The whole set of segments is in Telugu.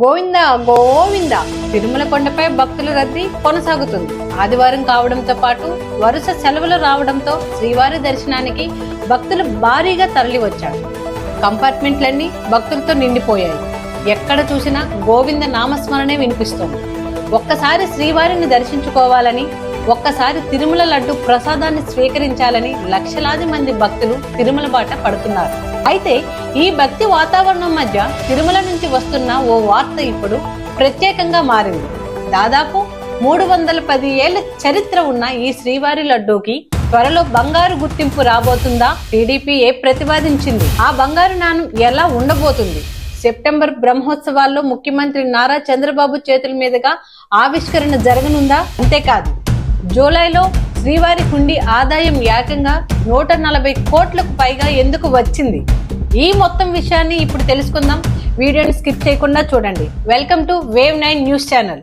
గోవింద గోవింద తిరుమల కొండపై భక్తుల రద్దీ కొనసాగుతుంది. ఆదివారం కావడంతో పాటు వరుస సెలవులు రావడంతో శ్రీవారి దర్శనానికి భక్తులు భారీగా తరలి వచ్చారు. కంపార్ట్మెంట్లన్నీ భక్తులతో నిండిపోయాయి. ఎక్కడ చూసినా గోవింద నామస్మరణే వినిపిస్తోంది. ఒక్కసారి శ్రీవారిని దర్శించుకోవాలని, ఒక్కసారి తిరుమల లడ్డు ప్రసాదాన్ని స్వీకరించాలని లక్షలాది మంది భక్తులు తిరుమల బాట పడుతున్నారు. అయితే ఈ భక్తి వాతావరణం మధ్య తిరుమల నుంచి వస్తున్న ఓ వార్త ఇప్పుడు ప్రత్యేకంగా మారింది. దాదాపు 310 ఏళ్ల చరిత్ర ఉన్న ఈ శ్రీవారి లడ్డూకి త్వరలో బంగారు గుర్తింపు రాబోతుందా? టీడీపీ ప్రతిపాదించింది. ఆ బంగారు నాణం ఎలా ఉండబోతుంది? సెప్టెంబర్ బ్రహ్మోత్సవాల్లో ముఖ్యమంత్రి నారా చంద్రబాబు చేతుల మీదుగా ఆవిష్కరణ జరగనుందా? అంతేకాదు, జూలైలో శ్రీవారి హుండీ ఆదాయం ఏకంగా 140 కోట్లకు పైగా ఎందుకు వచ్చింది? ఈ మొత్తం విషయాన్ని ఇప్పుడు తెలుసుకుందాం. వీడియోని స్కిప్ చేయకుండా చూడండి. Welcome to wave 9 news channel.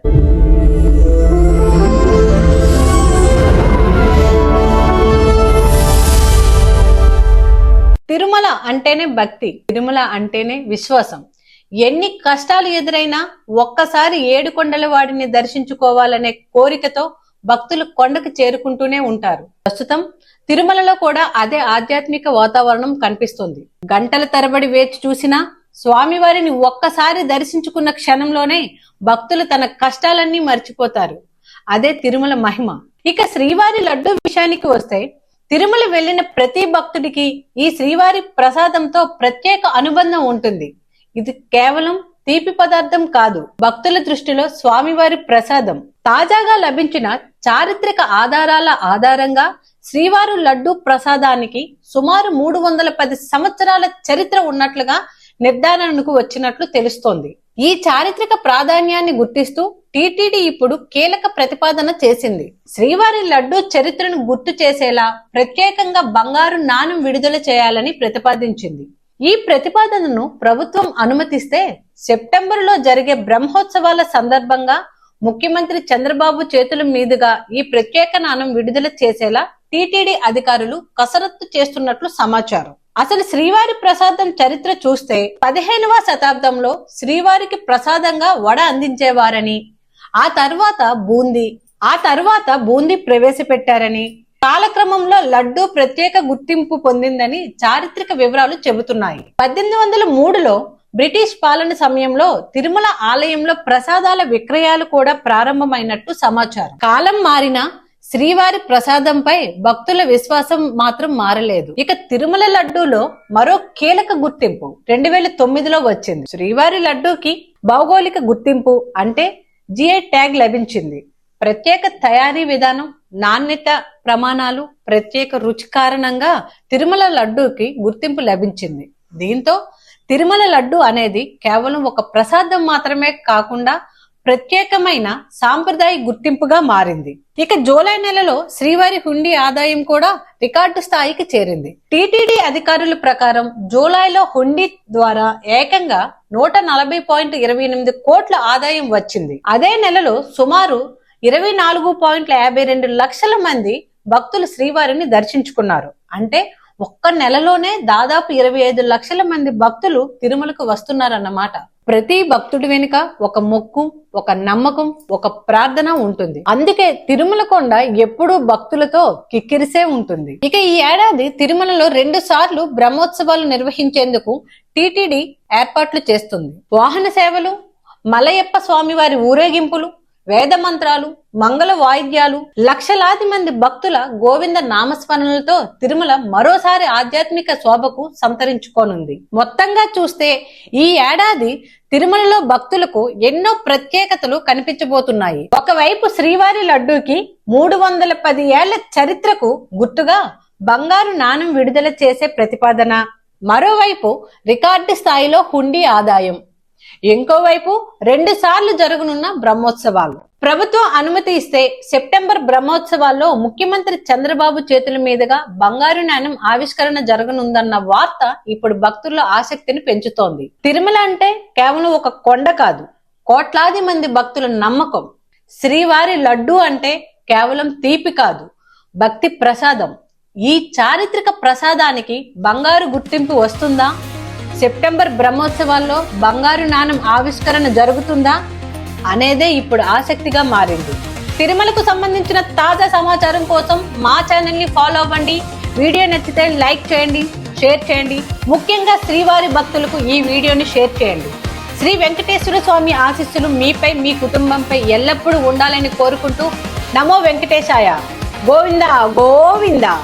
Tirumala అంటేనే భక్తి, తిరుమల అంటేనే విశ్వాసం. ఎన్ని కష్టాలు ఎదురైనా ఒక్కసారి 7 కొండల వాడిని దర్శించుకోవాలనే కోరికతో భక్తులు కొండకు చేరుకుంటూనే ఉంటారు. ప్రస్తుతం తిరుమలలో కూడా అదే ఆధ్యాత్మిక వాతావరణం కనిపిస్తుంది. గంటల తరబడి వేచి చూసినా స్వామివారిని ఒక్కసారి దర్శించుకున్న క్షణంలోనే భక్తులు తన కష్టాలన్నీ మర్చిపోతారు. అదే తిరుమల మహిమ. ఇక శ్రీవారి లడ్డు విషయానికి వస్తే, తిరుమల వెళ్లిన ప్రతి భక్తుడికి ఈ శ్రీవారి ప్రసాదంతో ప్రత్యేక అనుబంధం ఉంటుంది. ఇది కేవలం తీపి పదార్థం కాదు, భక్తుల దృష్టిలో స్వామివారి ప్రసాదం. తాజాగా లభించిన చారిత్రక ఆధారాల ఆధారంగా శ్రీవారి లడ్డు ప్రసాదానికి సుమారు 310 సంవత్సరాల చరిత్ర ఉన్నట్లుగా నిర్ధారణకు వచ్చినట్లు తెలుస్తోంది. ఈ చారిత్రక ప్రాధాన్యాన్ని గుర్తిస్తూ టీటీడీ ఇప్పుడు కీలక ప్రతిపాదన చేసింది. శ్రీవారి లడ్డు చరిత్రను గుర్తు చేసేలా ప్రత్యేకంగా బంగారు నాణం విడుదల చేయాలని ప్రతిపాదించింది. ఈ ప్రతిపాదనను ప్రభుత్వం అనుమతిస్తే సెప్టెంబర్లో జరిగే బ్రహ్మోత్సవాల సందర్భంగా ముఖ్యమంత్రి చంద్రబాబు చేతుల మీదుగా ఈ ప్రత్యేక నాణం విడుదల చేసేలా టీటీడీ అధికారులు కసరత్తు చేస్తున్నట్లు సమాచారం. అసలు శ్రీవారి ప్రసాదం చరిత్ర చూస్తే 15వ శతాబ్దంలో శ్రీవారికి ప్రసాదంగా వడ అందించేవారని, ఆ తర్వాత బూందీ ప్రవేశపెట్టారని, కాలక్రమంలో లడ్డు ప్రత్యేక గుర్తింపు పొందిందని చారిత్రక వివరాలు చెబుతున్నాయి. 1803లో బ్రిటిష్ పాలన సమయంలో తిరుమల ఆలయంలో ప్రసాదాల విక్రయాలు కూడా ప్రారంభమైనట్టు సమాచారం. కాలం మారినా శ్రీవారి ప్రసాదంపై భక్తుల విశ్వాసం మాత్రం మారలేదు. ఇక తిరుమల లడ్డూలో మరో కీలక గుర్తింపు 2009లో వచ్చింది. శ్రీవారి లడ్డూకి భౌగోళిక గుర్తింపు అంటే జిఐ ట్యాగ్ లభించింది. ప్రత్యేక తయారీ విధానం, నాణ్యత ప్రమాణాలు, ప్రత్యేక రుచి కారణంగా తిరుమల లడ్డూకి గుర్తింపు లభించింది. దీంతో తిరుమల లడ్డు అనేది కేవలం ఒక ప్రసాదం మాత్రమే కాకుండా ప్రత్యేకమైన సాంప్రదాయ గుర్తింపుగా మారింది. ఇక జూలై నెలలో శ్రీవారి హుండీ ఆదాయం కూడా రికార్డు స్థాయికి చేరింది. టీటీడీ అధికారుల ప్రకారం జూలైలో హుండీ ద్వారా ఏకంగా 140.28 కోట్ల ఆదాయం వచ్చింది. అదే నెలలో సుమారు 24.52 లక్షల మంది భక్తులు శ్రీవారిని దర్శించుకున్నారు. అంటే ఒక్క నెలలోనే దాదాపు 25 లక్షల మంది భక్తులు తిరుమలకు వస్తున్నారన్నమాట. ప్రతి భక్తుడి వెనుక ఒక మొక్కు, ఒక నమ్మకం, ఒక ప్రార్థన ఉంటుంది. అందుకే తిరుమల కొండ ఎప్పుడూ భక్తులతో కిక్కిరిసే ఉంటుంది. ఇక ఈ ఏడాది తిరుమలలో 2 సార్లు బ్రహ్మోత్సవాలు నిర్వహించేందుకు టీటీడీ ఏర్పాట్లు చేస్తుంది. వాహన సేవలు, మలయప్ప స్వామివారి ఊరేగింపులు, వేద మంత్రాలు, మంగళ వాయిద్యాలు, లక్షలాది మంది భక్తుల గోవింద నామస్మరణలతో తిరుమల మరోసారి ఆధ్యాత్మిక శోభకు సంతరించుకోనుంది. మొత్తంగా చూస్తే ఈ ఏడాది తిరుమలలో భక్తులకు ఎన్నో ప్రత్యేకతలు కనిపించబోతున్నాయి. ఒకవైపు శ్రీవారి లడ్డూకి 310 ఏళ్ల చరిత్రకు గుర్తుగా బంగారు నాణం విడుదల చేసే ప్రతిపాదన, మరోవైపు రికార్డు స్థాయిలో హుండీ ఆదాయం, ఇంకోవైపు 2 సార్లు జరగనున్న బ్రహ్మోత్సవాలు. ప్రభుత్వం అనుమతి ఇస్తే సెప్టెంబర్ బ్రహ్మోత్సవాల్లో ముఖ్యమంత్రి చంద్రబాబు చేతుల మీదుగా బంగారు నాణం ఆవిష్కరణ జరగనుందన్న వార్త ఇప్పుడు భక్తుల్లో ఆసక్తిని పెంచుతోంది. తిరుమల అంటే కేవలం ఒక కొండ కాదు, కోట్లాది మంది భక్తుల నమ్మకం. శ్రీవారి లడ్డు అంటే కేవలం తీపి కాదు, భక్తి ప్రసాదం. ఈ చారిత్రక ప్రసాదానికి బంగారు గుర్తింపు వస్తుందా? సెప్టెంబర్ బ్రహ్మోత్సవాల్లో బంగారు నాణం ఆవిష్కరణ జరుగుతుందా అనేదే ఇప్పుడు ఆసక్తిగా మారింది. తిరుమలకు సంబంధించిన తాజా సమాచారం కోసం మా ఛానల్ ని ఫాలో అవ్వండి. వీడియో నచ్చితే లైక్ చేయండి, షేర్ చేయండి. ముఖ్యంగా శ్రీవారి భక్తులకు ఈ వీడియోని షేర్ చేయండి. శ్రీ వెంకటేశ్వర స్వామి ఆశీస్సులు మీపై, మీ కుటుంబంపై ఎల్లప్పుడూ ఉండాలని కోరుకుంటూ నమో వెంకటేశాయ. గోవిందా గోవిందా.